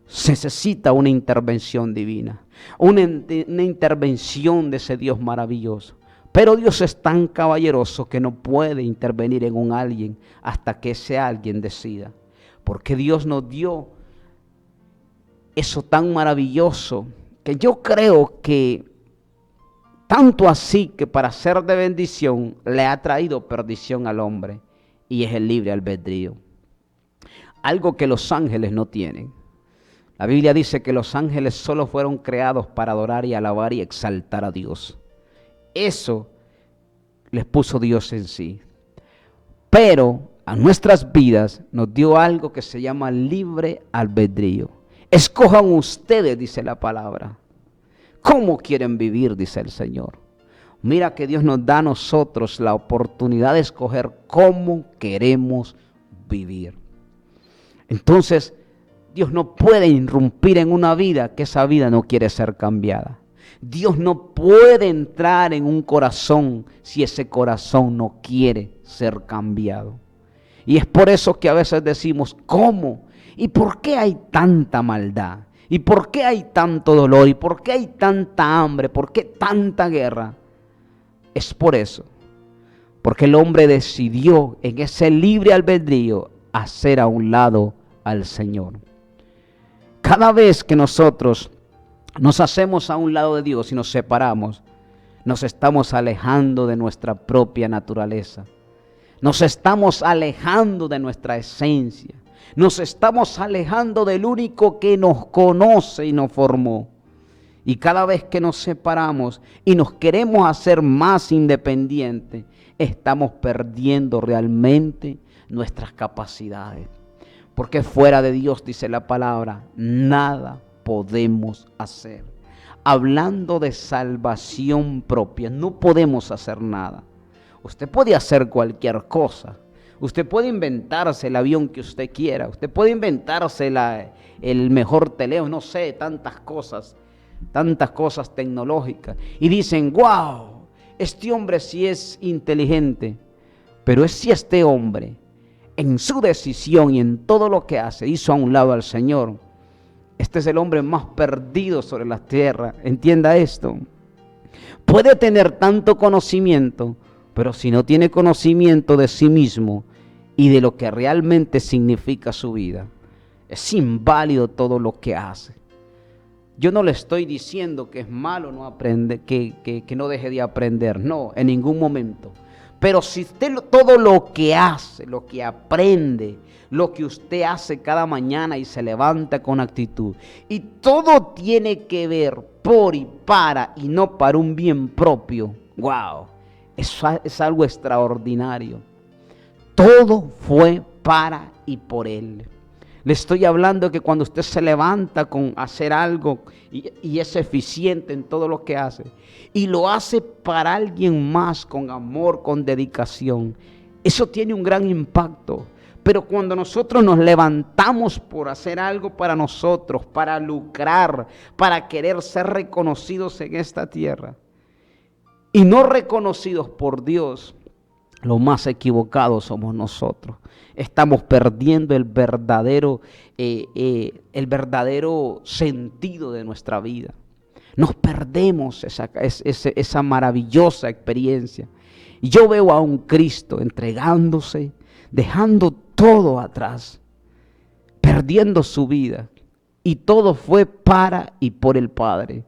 Se necesita una intervención divina, una intervención de ese Dios maravilloso. Pero Dios es tan caballeroso que no puede intervenir en un alguien hasta que ese alguien decida. Porque Dios nos dio eso tan maravilloso que yo creo que tanto así que para ser de bendición le ha traído perdición al hombre, y es el libre albedrío. Algo que los ángeles no tienen. La Biblia dice que los ángeles solo fueron creados para adorar y alabar y exaltar a Dios. Eso les puso Dios en sí. Pero a nuestras vidas nos dio algo que se llama libre albedrío. Escojan ustedes, dice la palabra, cómo quieren vivir, dice el Señor. Mira que Dios nos da a nosotros la oportunidad de escoger cómo queremos vivir. Entonces, Dios no puede irrumpir en una vida que esa vida no quiere ser cambiada. Dios no puede entrar en un corazón si ese corazón no quiere ser cambiado. Y es por eso que a veces decimos, ¿cómo? ¿Y por qué hay tanta maldad? ¿Y por qué hay tanto dolor? ¿Y por qué hay tanta hambre? ¿Por qué tanta guerra? Es por eso. Porque el hombre decidió en ese libre albedrío hacer a un lado al Señor. Cada vez que nosotros nos hacemos a un lado de Dios y nos separamos, nos estamos alejando de nuestra propia naturaleza. Nos estamos alejando de nuestra esencia. Nos estamos alejando del único que nos conoce y nos formó. Y cada vez que nos separamos y nos queremos hacer más independientes, estamos perdiendo realmente nuestras capacidades. Porque fuera de Dios, dice la palabra, nada podemos hacer. Hablando de salvación propia, no podemos hacer nada. Usted puede hacer cualquier cosa. Usted puede inventarse el avión que usted quiera. Usted puede inventarse el mejor teléfono, no sé, tantas cosas tecnológicas. Y dicen, wow, este hombre sí es inteligente. Pero es si este hombre, en su decisión y en todo lo que hace, hizo a un lado al Señor. Este es el hombre más perdido sobre la tierra. Entienda esto. Puede tener tanto conocimiento, pero si no tiene conocimiento de sí mismo y de lo que realmente significa su vida, es inválido todo lo que hace. Yo no le estoy diciendo que es malo no aprender, que no deje de aprender. No, en ningún momento. Pero si usted todo lo que hace, lo que aprende, lo que usted hace cada mañana y se levanta con actitud, y todo tiene que ver por y para y no para un bien propio, wow, eso es algo extraordinario. Todo fue para y por Él. Le estoy hablando de que cuando usted se levanta con hacer algo y es eficiente en todo lo que hace, y lo hace para alguien más con amor, con dedicación, eso tiene un gran impacto. Pero cuando nosotros nos levantamos por hacer algo para nosotros, para lucrar, para querer ser reconocidos en esta tierra, y no reconocidos por Dios, lo más equivocados somos nosotros. Estamos perdiendo el verdadero sentido de nuestra vida. Nos perdemos esa maravillosa experiencia. Y yo veo a un Cristo entregándose, dejando todo atrás, perdiendo su vida. Y todo fue para y por el Padre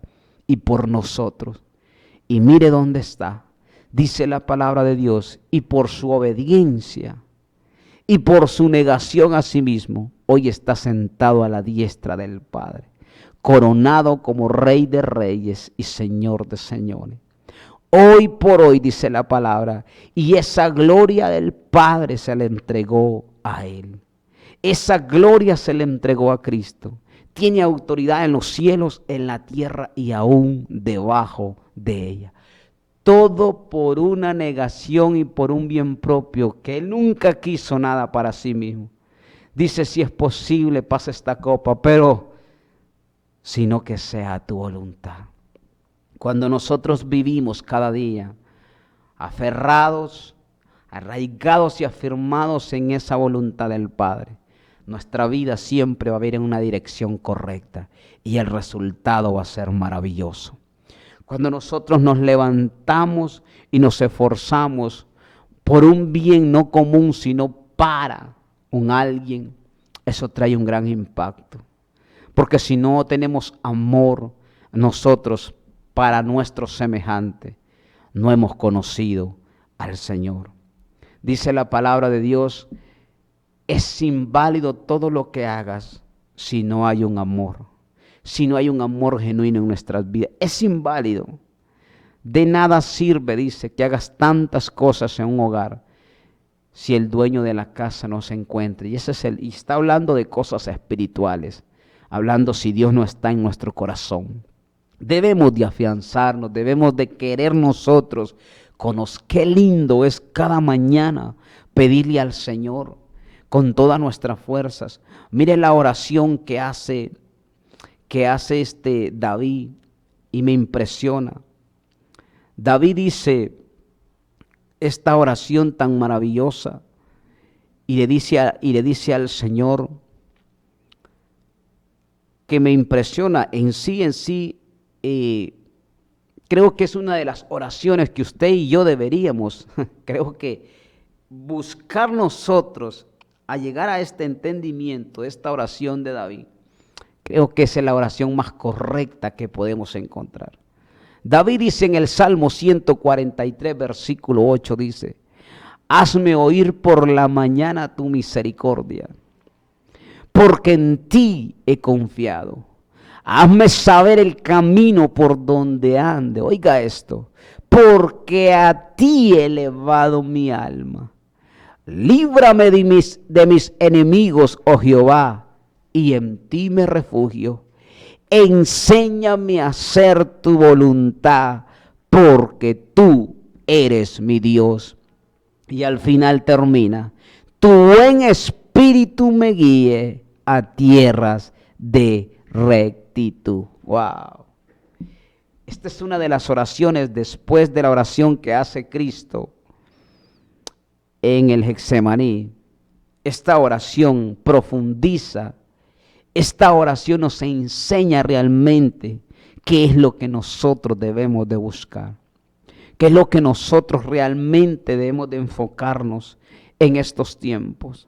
y por nosotros. Y mire dónde está. Dice la palabra de Dios, y por su obediencia y por su negación a sí mismo, hoy está sentado a la diestra del Padre, coronado como Rey de Reyes y Señor de Señores. Hoy por hoy, dice la palabra, y esa gloria del Padre se le entregó a Él. Esa gloria se le entregó a Cristo. Tiene autoridad en los cielos, en la tierra y aún debajo de ella. Todo por una negación y por un bien propio, que Él nunca quiso nada para sí mismo. Dice, si es posible, pasa esta copa, pero sino que sea tu voluntad. Cuando nosotros vivimos cada día aferrados, arraigados y afirmados en esa voluntad del Padre, nuestra vida siempre va a ir en una dirección correcta y el resultado va a ser maravilloso. Cuando nosotros nos levantamos y nos esforzamos por un bien no común, sino para un alguien, eso trae un gran impacto. Porque si no tenemos amor nosotros para nuestro semejante, no hemos conocido al Señor. Dice la palabra de Dios, es inválido todo lo que hagas si no hay un amor. Si no hay un amor genuino en nuestras vidas, es inválido. De nada sirve, dice, que hagas tantas cosas en un hogar si el dueño de la casa no se encuentra. Y está hablando de cosas espirituales, hablando si Dios no está en nuestro corazón. Debemos de afianzarnos, debemos de querer nosotros. Qué lindo es cada mañana pedirle al Señor con todas nuestras fuerzas. Mire la oración que hace David y me impresiona. David dice esta oración tan maravillosa y le dice al Señor que me impresiona en sí. Creo que es una de las oraciones que usted y yo deberíamos, creo que buscar nosotros a llegar a este entendimiento, esta oración de David. Creo que esa es la oración más correcta que podemos encontrar. David dice en el Salmo 143, versículo 8, dice, hazme oír por la mañana tu misericordia, porque en ti he confiado. Hazme saber el camino por donde ande. Oiga esto, porque a ti he elevado mi alma. Líbrame de mis enemigos, oh Jehová, y en ti me refugio. Enséñame a hacer tu voluntad, porque tú eres mi Dios. Y al final termina, tu buen espíritu me guíe a tierras de rectitud. Wow. Esta es una de las oraciones después de la oración que hace Cristo en el Getsemaní. Esta oración profundiza. Esta oración nos enseña realmente qué es lo que nosotros debemos de buscar, qué es lo que nosotros realmente debemos de enfocarnos en estos tiempos.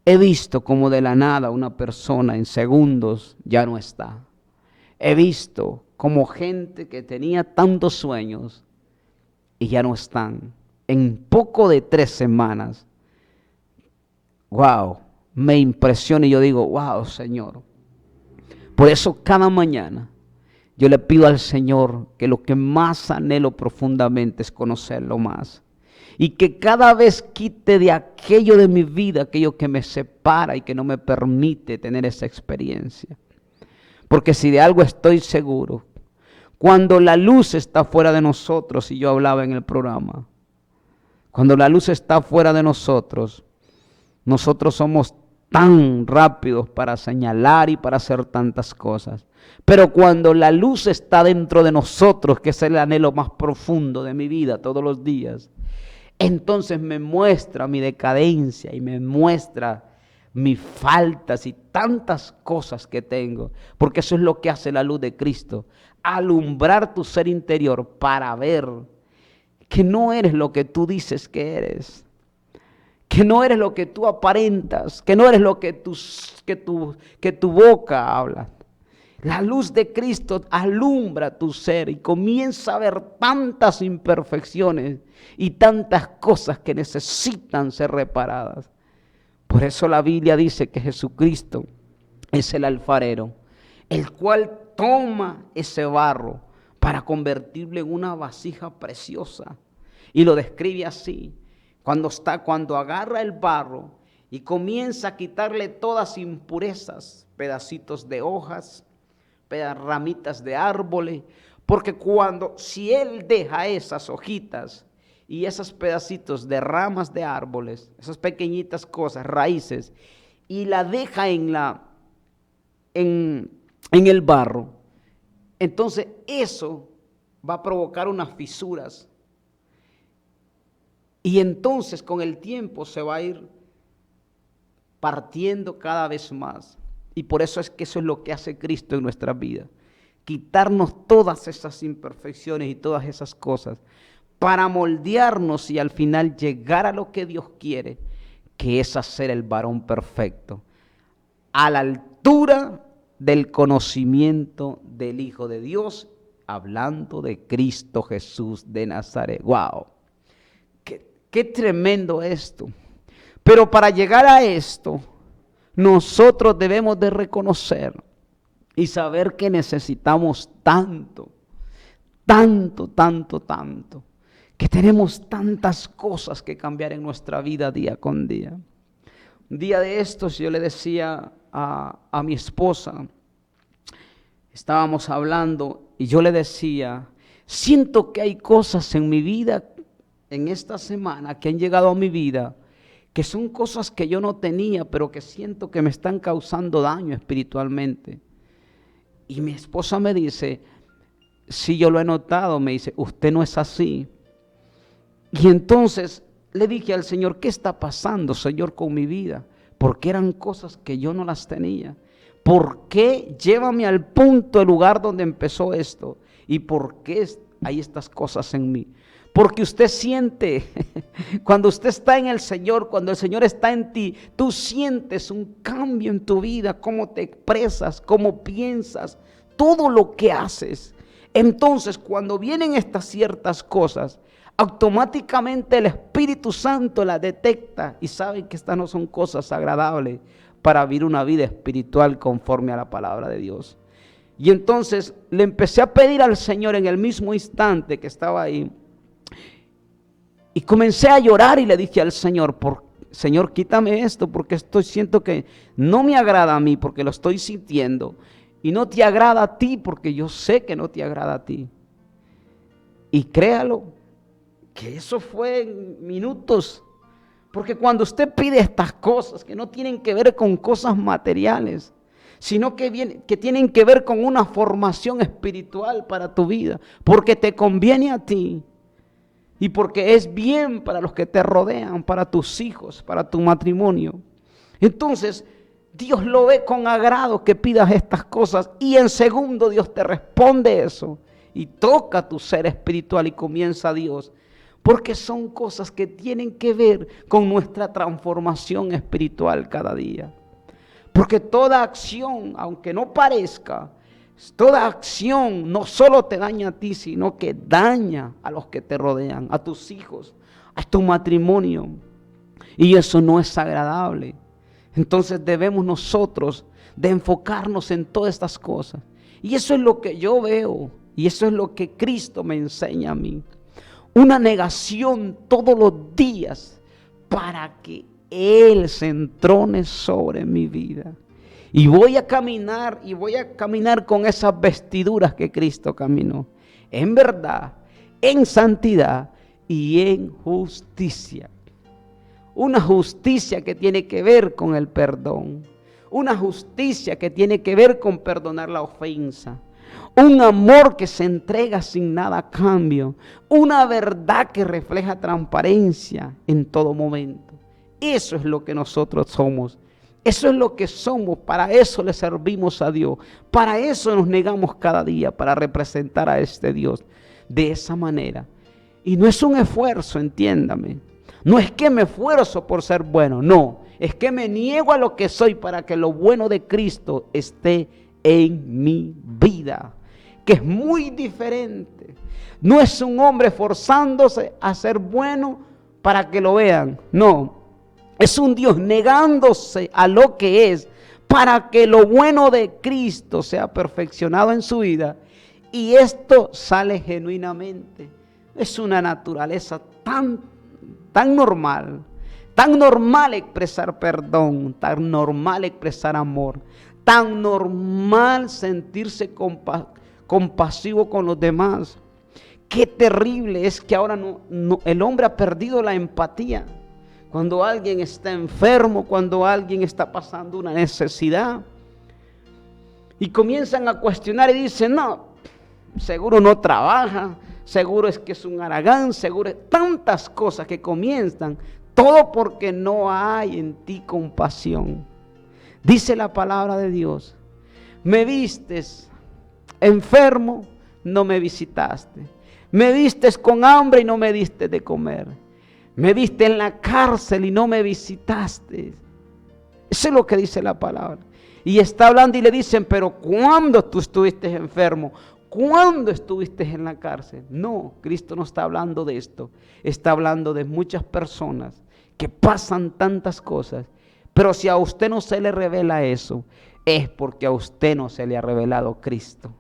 He visto como de la nada una persona en segundos ya no está. He visto como gente que tenía tantos sueños y ya no están. En poco de 3 semanas. Wow. Me impresiona y yo digo, wow, Señor. Por eso cada mañana yo le pido al Señor que lo que más anhelo profundamente es conocerlo más. Y que cada vez quite de aquello de mi vida, aquello que me separa y que no me permite tener esa experiencia. Porque si de algo estoy seguro, cuando la luz está fuera de nosotros, y yo hablaba en el programa, cuando la luz está fuera de nosotros, nosotros somos tan rápidos para señalar y para hacer tantas cosas. Pero cuando la luz está dentro de nosotros, que es el anhelo más profundo de mi vida todos los días, entonces me muestra mi decadencia y me muestra mis faltas y tantas cosas que tengo. Porque eso es lo que hace la luz de Cristo. Alumbrar tu ser interior para ver que no eres lo que tú dices que eres. Que no eres lo que tú aparentas, que no eres lo que tu boca habla. La luz de Cristo alumbra tu ser y comienza a ver tantas imperfecciones y tantas cosas que necesitan ser reparadas. Por eso la Biblia dice que Jesucristo es el alfarero, el cual toma ese barro para convertirlo en una vasija preciosa. Y lo describe así. Cuando agarra el barro y comienza a quitarle todas impurezas, pedacitos de hojas, ramitas de árboles, porque si él deja esas hojitas y esos pedacitos de ramas de árboles, esas pequeñitas cosas, raíces, y la deja en el barro, entonces eso va a provocar unas fisuras. Y entonces con el tiempo se va a ir partiendo cada vez más. Y por eso es que eso es lo que hace Cristo en nuestras vidas. Quitarnos todas esas imperfecciones y todas esas cosas para moldearnos y al final llegar a lo que Dios quiere, que es hacer el varón perfecto, a la altura del conocimiento del Hijo de Dios, hablando de Cristo Jesús de Nazaret. ¡Wow! ¡Qué tremendo esto! Pero para llegar a esto, nosotros debemos de reconocer y saber que necesitamos tanto, que tenemos tantas cosas que cambiar en nuestra vida día con día. Un día de estos yo le decía a mi esposa, estábamos hablando y yo le decía, siento que hay cosas en mi vida, en esta semana, que han llegado a mi vida, que son cosas que yo no tenía, pero que siento que me están causando daño espiritualmente. Y mi esposa me dice, sí, yo lo he notado, me dice, usted no es así. Y entonces le dije al Señor, ¿qué está pasando, Señor, con mi vida? Porque eran cosas que yo no las tenía. ¿Por qué llévame al punto, el lugar donde empezó esto? ¿Y por qué hay estas cosas en mí? Porque usted siente, cuando usted está en el Señor, cuando el Señor está en ti, tú sientes un cambio en tu vida, cómo te expresas, cómo piensas, todo lo que haces. Entonces, cuando vienen estas ciertas cosas, automáticamente el Espíritu Santo las detecta y sabe que estas no son cosas agradables para vivir una vida espiritual conforme a la palabra de Dios. Y entonces le empecé a pedir al Señor en el mismo instante que estaba ahí. Y comencé a llorar y le dije al Señor, Señor, quítame esto porque siento que no me agrada a mí porque lo estoy sintiendo. Y no te agrada a ti porque yo sé que no te agrada a ti. Y créalo, que eso fue en minutos. Porque cuando usted pide estas cosas que no tienen que ver con cosas materiales, sino que tienen que ver con una formación espiritual para tu vida, porque te conviene a ti. Y porque es bien para los que te rodean, para tus hijos, para tu matrimonio. Entonces, Dios lo ve con agrado que pidas estas cosas. Y en segundo, Dios te responde eso. Y toca tu ser espiritual y comienza Dios. Porque son cosas que tienen que ver con nuestra transformación espiritual cada día. Porque toda acción, aunque no parezca, toda acción no solo te daña a ti, sino que daña a los que te rodean, a tus hijos, a tu matrimonio. Y eso no es agradable. Entonces debemos nosotros de enfocarnos en todas estas cosas. Y eso es lo que yo veo. Y eso es lo que Cristo me enseña a mí. Una negación todos los días para que Él se entrone sobre mi vida. Y voy a caminar con esas vestiduras que Cristo caminó. En verdad, en santidad y en justicia. Una justicia que tiene que ver con el perdón. Una justicia que tiene que ver con perdonar la ofensa. Un amor que se entrega sin nada a cambio. Una verdad que refleja transparencia en todo momento. Eso es lo que nosotros somos. Eso es lo que somos, para eso le servimos a Dios, para eso nos negamos cada día, para representar a este Dios de esa manera. Y no es un esfuerzo, entiéndame, no es que me esfuerzo por ser bueno, no, es que me niego a lo que soy para que lo bueno de Cristo esté en mi vida, que es muy diferente. No es un hombre esforzándose a ser bueno para que lo vean, no. Es un Dios negándose a lo que es para que lo bueno de Cristo sea perfeccionado en su vida. Y esto sale genuinamente. Es una naturaleza tan normal, Tan normal expresar perdón, tan normal expresar amor, tan normal sentirse compasivo con los demás. Qué terrible es que ahora el hombre ha perdido la empatía. Cuando alguien está enfermo, cuando alguien está pasando una necesidad, y comienzan a cuestionar y dicen, no, seguro no trabaja, seguro es que es un haragán, seguro es tantas cosas que comienzan, todo porque no hay en ti compasión. Dice la palabra de Dios, me vistes enfermo, no me visitaste. Me vistes con hambre y no me diste de comer. Me viste en la cárcel y no me visitaste. Eso es lo que dice la palabra. Y está hablando y le dicen, pero ¿cuándo tú estuviste enfermo? ¿Cuándo estuviste en la cárcel? No, Cristo no está hablando de esto. Está hablando de muchas personas que pasan tantas cosas. Pero si a usted no se le revela eso, es porque a usted no se le ha revelado Cristo.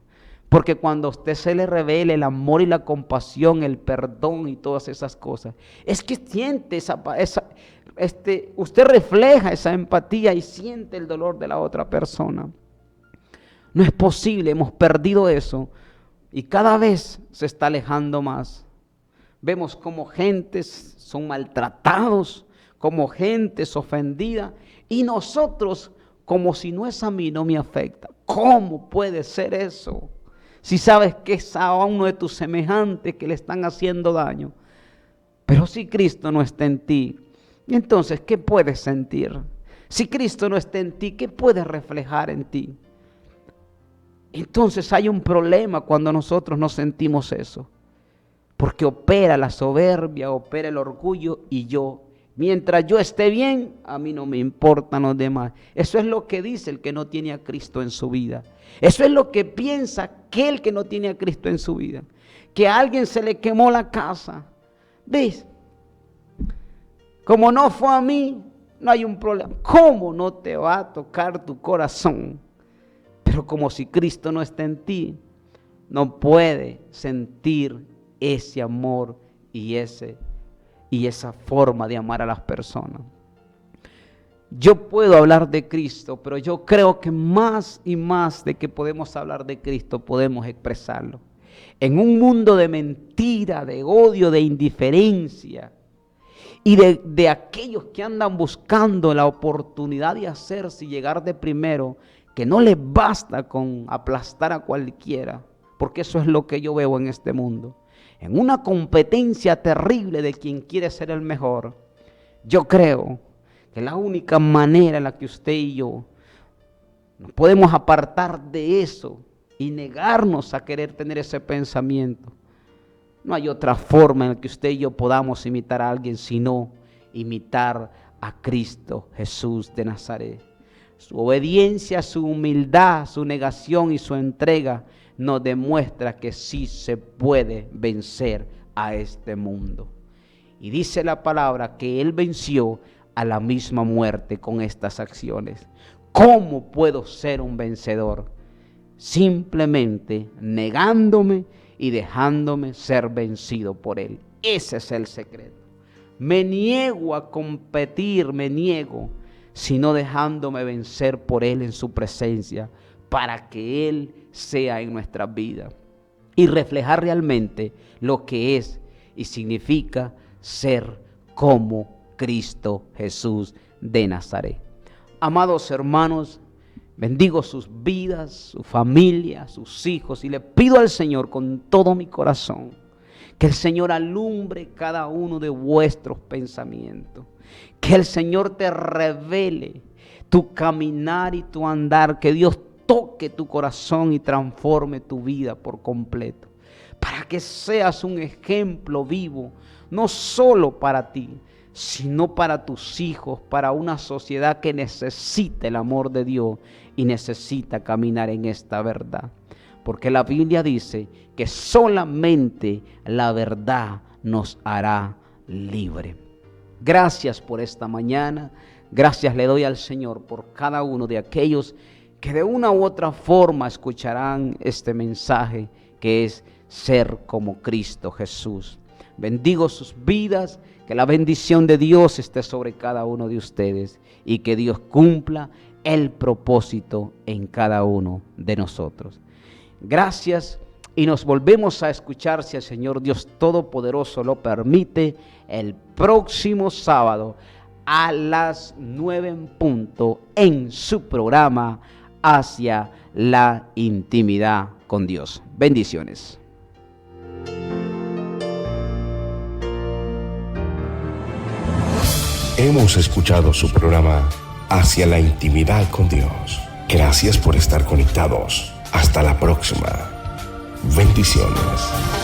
Porque cuando a usted se le revele el amor y la compasión, el perdón y todas esas cosas, es que siente usted refleja esa empatía y siente el dolor de la otra persona. No es posible, hemos perdido eso y cada vez se está alejando más. Vemos como gentes son maltratados, como gente es ofendida y nosotros como si no es a mí, no me afecta. ¿Cómo puede ser eso? Si sabes que es a uno de tus semejantes que le están haciendo daño. Pero si Cristo no está en ti, entonces, ¿qué puedes sentir? Si Cristo no está en ti, ¿qué puedes reflejar en ti? Entonces hay un problema cuando nosotros no sentimos eso. Porque opera la soberbia, opera el orgullo y mientras yo esté bien, a mí no me importan los demás. Eso es lo que dice el que no tiene a Cristo en su vida. Eso es lo que piensa aquel que no tiene a Cristo en su vida. Que a alguien se le quemó la casa. ¿Ves? Como no fue a mí, no hay un problema. ¿Cómo no te va a tocar tu corazón? Pero como si Cristo no está en ti, no puede sentir ese amor y esa forma de amar a las personas. Yo puedo hablar de Cristo, pero yo creo que más y más de que podemos hablar de Cristo, podemos expresarlo. En un mundo de mentira, de odio, de indiferencia y de aquellos que andan buscando la oportunidad de hacerse y llegar de primero, que no les basta con aplastar a cualquiera, porque eso es lo que yo veo en este mundo. En una competencia terrible de quien quiere ser el mejor, yo creo que la única manera en la que usted y yo nos podemos apartar de eso y negarnos a querer tener ese pensamiento, no hay otra forma en la que usted y yo podamos imitar a alguien sino imitar a Cristo Jesús de Nazaret. Su obediencia, su humildad, su negación y su entrega nos demuestra que sí se puede vencer a este mundo. Y dice la palabra que Él venció a la misma muerte con estas acciones. ¿Cómo puedo ser un vencedor? Simplemente negándome y dejándome ser vencido por Él. Ese es el secreto. Me niego a competir, sino dejándome vencer por Él en su presencia, para que Él sea en nuestras vidas y reflejar realmente lo que es y significa ser como Cristo Jesús de Nazaret. Amados hermanos, bendigo sus vidas, su familia, sus hijos y le pido al Señor con todo mi corazón que el Señor alumbre cada uno de vuestros pensamientos, que el Señor te revele tu caminar y tu andar, que Dios toque tu corazón y transforme tu vida por completo, para que seas un ejemplo vivo, no solo para ti, sino para tus hijos, para una sociedad que necesita el amor de Dios y necesita caminar en esta verdad. Porque la Biblia dice que solamente la verdad nos hará libre. Gracias por esta mañana. Gracias le doy al Señor por cada uno de aquellos que de una u otra forma escucharán este mensaje que es ser como Cristo Jesús. bendigo sus vidas, que la bendición de Dios esté sobre cada uno de ustedes y que Dios cumpla el propósito en cada uno de nosotros. Gracias y nos volvemos a escuchar, si el Señor Dios Todopoderoso lo permite, el próximo sábado a las 9 en punto en su programa Hacia la Intimidad con Dios. Bendiciones. Hemos escuchado su programa Hacia la Intimidad con Dios. Gracias por estar conectados. Hasta la próxima. Bendiciones.